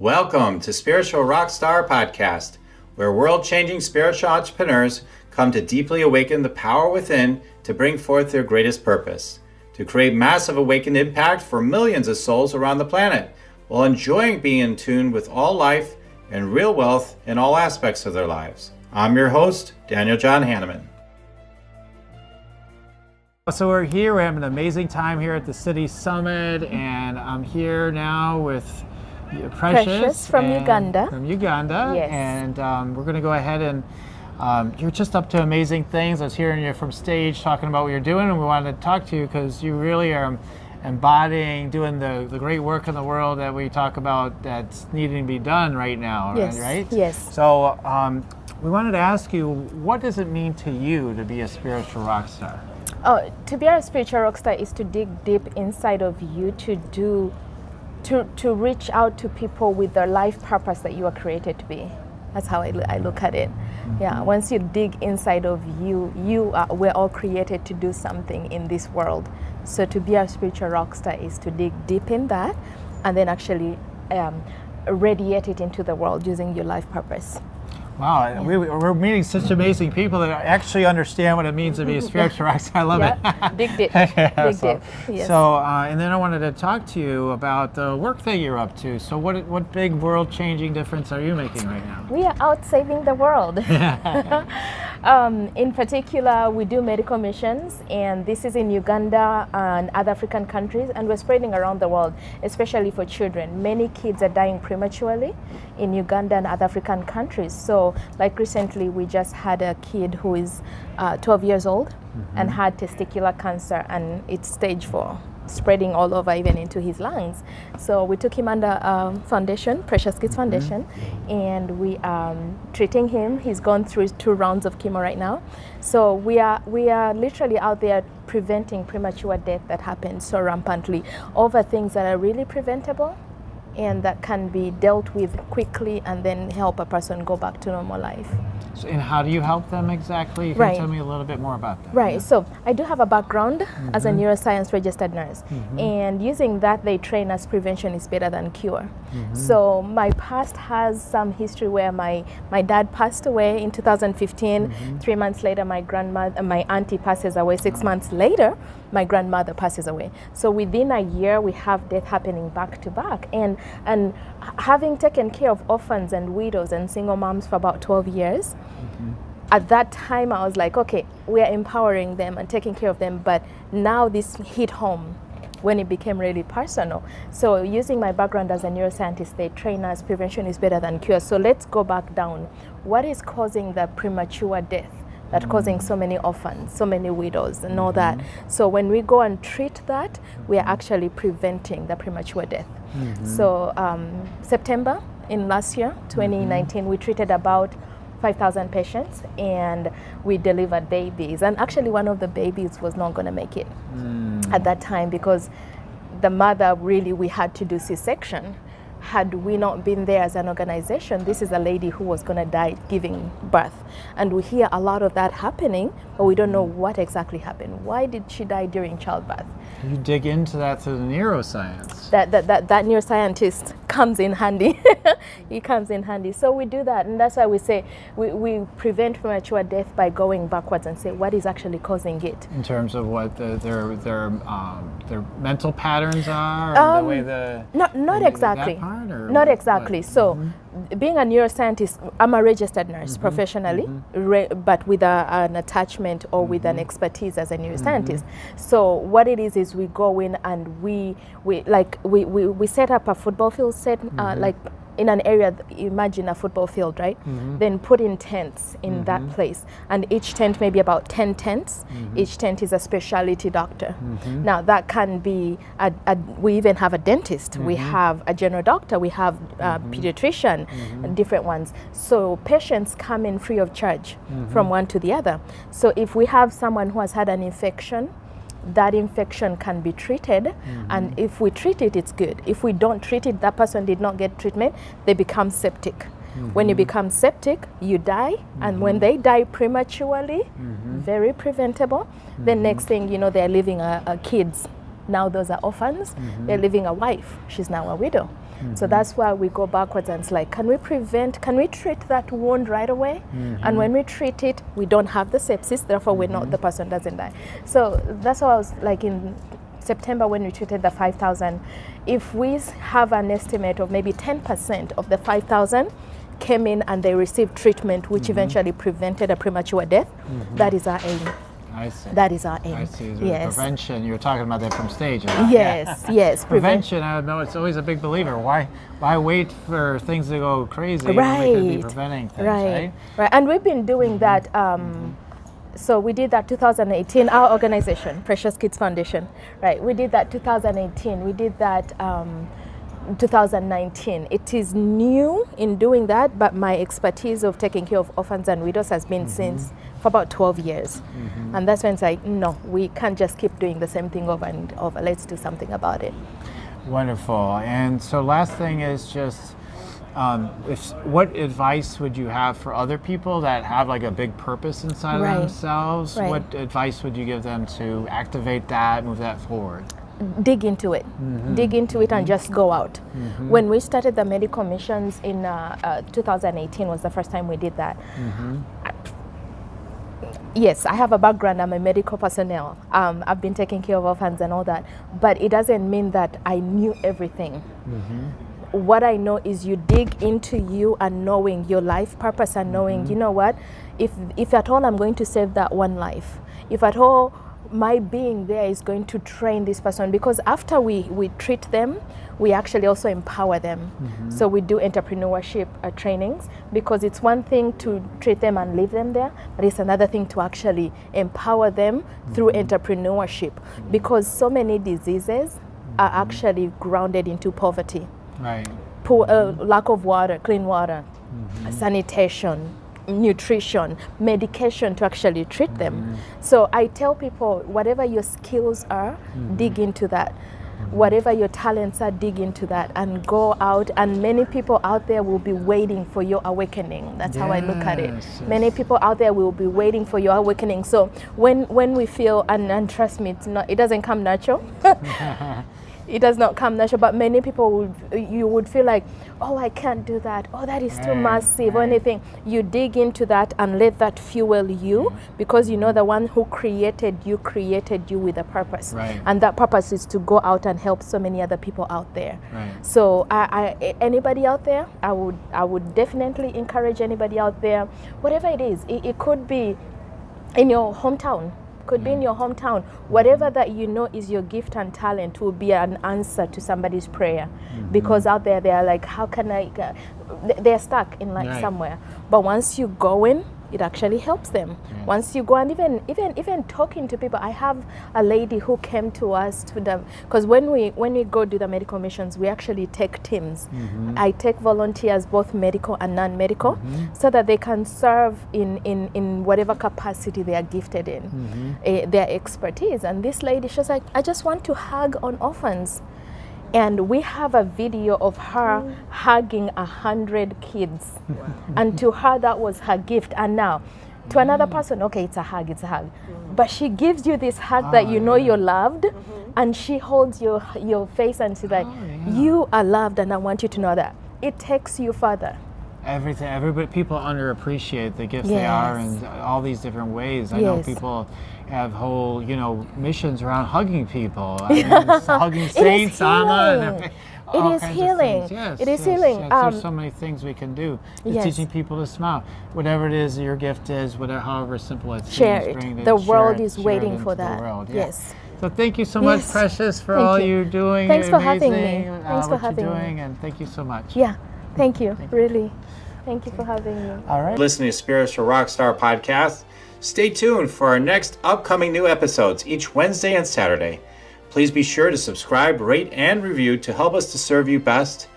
Welcome to Spiritual Rockstar podcast, where world-changing spiritual entrepreneurs come to deeply awaken the power within to bring forth their greatest purpose, to create massive awakened impact for millions of souls around the planet, while enjoying being in tune with all life and real wealth in all aspects of their lives. I'm your host, Daniel John Hanneman. So we're here, we're having an amazing time here at the City Summit, and I'm here now with Precious from Uganda. From Uganda, yes. And we're going to go ahead and you're just up to amazing things. I was hearing you from stage talking about what you're doing, and we wanted to talk to you because you really are embodying, doing the great work in the world that we talk about that's needing to be done right now, yes. right? Yes. So we wanted to ask you, what does it mean to you to be a spiritual rock star? Oh, to be a spiritual rock star is to dig deep inside of you to reach out to people with the life purpose that you are created to be. That's how I look at it. Yeah, once you dig inside of you, we're all created to do something in this world. So to be a spiritual rock star is to dig deep in that and then actually radiate it into the world using your life purpose. Wow, yeah. We're meeting such amazing people that actually understand what it means to be a spiritual rock star. I love it. Dig deep. Dig deep. Yes. So, and then I wanted to talk to you about the work that you're up to. So what big world-changing difference are you making right now? We are out saving the world. In particular, we do medical missions, and this is in Uganda and other African countries, and we're spreading around the world, especially for children. Many kids are dying prematurely in Uganda and other African countries. So, like recently, we just had a kid who is 12 years old and had testicular cancer, and it's stage 4. Spreading all over, even into his lungs. So we took him under foundation, Precious Kids Foundation, and we are treating him. He's gone through 2 rounds of chemo right now. So we are literally out there preventing premature death that happens so rampantly over things that are really preventable and that can be dealt with quickly and then help a person go back to normal life. So, and how do you help them exactly? Can you tell me a little bit more about that? Right, so I do have a background as a neuroscience registered nurse, and using that they train us prevention is better than cure. So my past has some history where my dad passed away in 2015, 3 months later my auntie passes away, 6 months later my grandmother passes away. So within a year we have death happening back to back, and having taken care of orphans and widows and single moms for about 12 years, at that time I was like, okay, we are empowering them and taking care of them, but now this hit home when it became really personal. So using my background as a neuroscientist, they train us prevention is better than cure. So let's go back down. What is causing the premature death that causing so many orphans, so many widows and all that? So when we go and treat that, we are actually preventing the premature death. So September in last year, 2019, we treated about 5,000 patients and we delivered babies. And actually one of the babies was not going to make it at that time because the mother we had to do C-section. Had we not been there as an organization, this is a lady who was going to die giving birth. And we hear a lot of that happening, but we don't know what exactly happened. Why did she die during childbirth? You dig into that through the neuroscience. That neuroscientist comes in handy. He comes in handy. So we do that, and that's why we say we prevent premature death by going backwards and say what is actually causing it. In terms of what their mental patterns are, or the way not exactly. That part, or not exactly. What? So, being a neuroscientist, I'm a registered nurse professionally, but with an attachment or with an expertise as a neuroscientist. So what it is we go in and we set up a football field set, like in an area, imagine a football field, right? Then put in tents in that place. And each tent, maybe about 10 tents, each tent is a specialty doctor. Now that can be, we even have a dentist, we have a general doctor, we have a pediatrician, and different ones. So patients come in free of charge from one to the other. So if we have someone who has had an infection, that infection can be treated, and if we treat it, it's good. If we don't treat it, that person did not get treatment, they become septic. When you become septic, you die, and when they die prematurely, very preventable, the next thing you know, they're leaving kids. Now those are orphans, they're leaving a wife, she's now a widow. So that's why we go backwards and it's like, can we treat that wound right away? And when we treat it, we don't have the sepsis, therefore we know the person doesn't die. So that's why I was like in September when we treated the 5,000, if we have an estimate of maybe 10% of the 5,000 came in and they received treatment, which eventually prevented a premature death, that is our aim. I see. That is our aim. I see. Yes. Prevention. You were talking about that from stage. Right? Yes, yes. Prevention. I know it's always a big believer. Why wait for things to go crazy when Right. we could be preventing things, right? Right. And we've been doing that. So we did that 2018. Our organization, Precious Kids Foundation, right? We did that 2018. We did that 2019. It is new in doing that, but my expertise of taking care of orphans and widows has been since for about 12 years. And that's when it's like, no, we can't just keep doing the same thing over and over. Let's do something about it. Wonderful. And so last thing is just, what advice would you have for other people that have like a big purpose inside of themselves? Right. What advice would you give them to activate that, move that forward? Dig into it. Dig into it and just go out. When we started the medical missions in 2018 was the first time we did that. Yes, I have a background. I'm a medical personnel. I've been taking care of orphans and all that, but it doesn't mean that I knew everything. What I know is you dig into you and knowing your life purpose and knowing, you know what, if at all I'm going to save that one life, if at all my being there is going to train this person, because after we treat them, we actually also empower them. So we do entrepreneurship trainings, because it's one thing to treat them and leave them there, but it's another thing to actually empower them through entrepreneurship, because so many diseases are actually grounded into poverty. Right. Lack of water, clean water, sanitation, nutrition, medication to actually treat them. So I tell people, whatever your skills are, dig into that. Whatever your talents are, dig into that and go out. And many people out there will be waiting for your awakening. That's how I look at it. Many people out there will be waiting for your awakening. So when we feel, and trust me, it doesn't come natural. It does not come natural, but many people you would feel like, oh, I can't do that. Oh, that is too massive or anything. You dig into that and let that fuel you, because you know the one who created you with a purpose. Right. And that purpose is to go out and help so many other people out there. Right. So anybody out there, I would definitely encourage anybody out there, whatever it is. It could be in your hometown. Could be in your hometown. Whatever that you know is your gift and talent will be an answer to somebody's prayer. Because out there, they are like, how can I, they're stuck in like somewhere. But once you go in, it actually helps them. Once you go and even talking to people. I have a lady who came to us because when we go do the medical missions, we actually take teams. I take volunteers, both medical and non-medical, so that they can serve in whatever capacity they are gifted in, their expertise. And this lady, she's like, I just want to hug on orphans. And we have a video of her hugging 100 kids. And to her, that was her gift. And now, to another person, okay, it's a hug. But she gives you this hug that you know you're loved. And she holds your face and she's like, you are loved, and I want you to know that. It takes you further. Everybody, people underappreciate the gifts they are in all these different ways. I know people have whole, missions around hugging people. Hugging saints, Anna. It is healing. Yes, it is healing. There's so many things we can do. It's teaching people to smile. Whatever it is your gift is, however simple it share seems. It. The world is waiting for that. Yes. So thank you so much, Precious, for all you're doing. Thanks for having me. Thanks for having me. And thank you so much. Yeah. Thank you. Really. Thank you for having me. All right. Listening to Spiritual Rockstar podcast. Stay tuned for our next upcoming new episodes each Wednesday and Saturday. Please be sure to subscribe, rate, and review to help us to serve you best.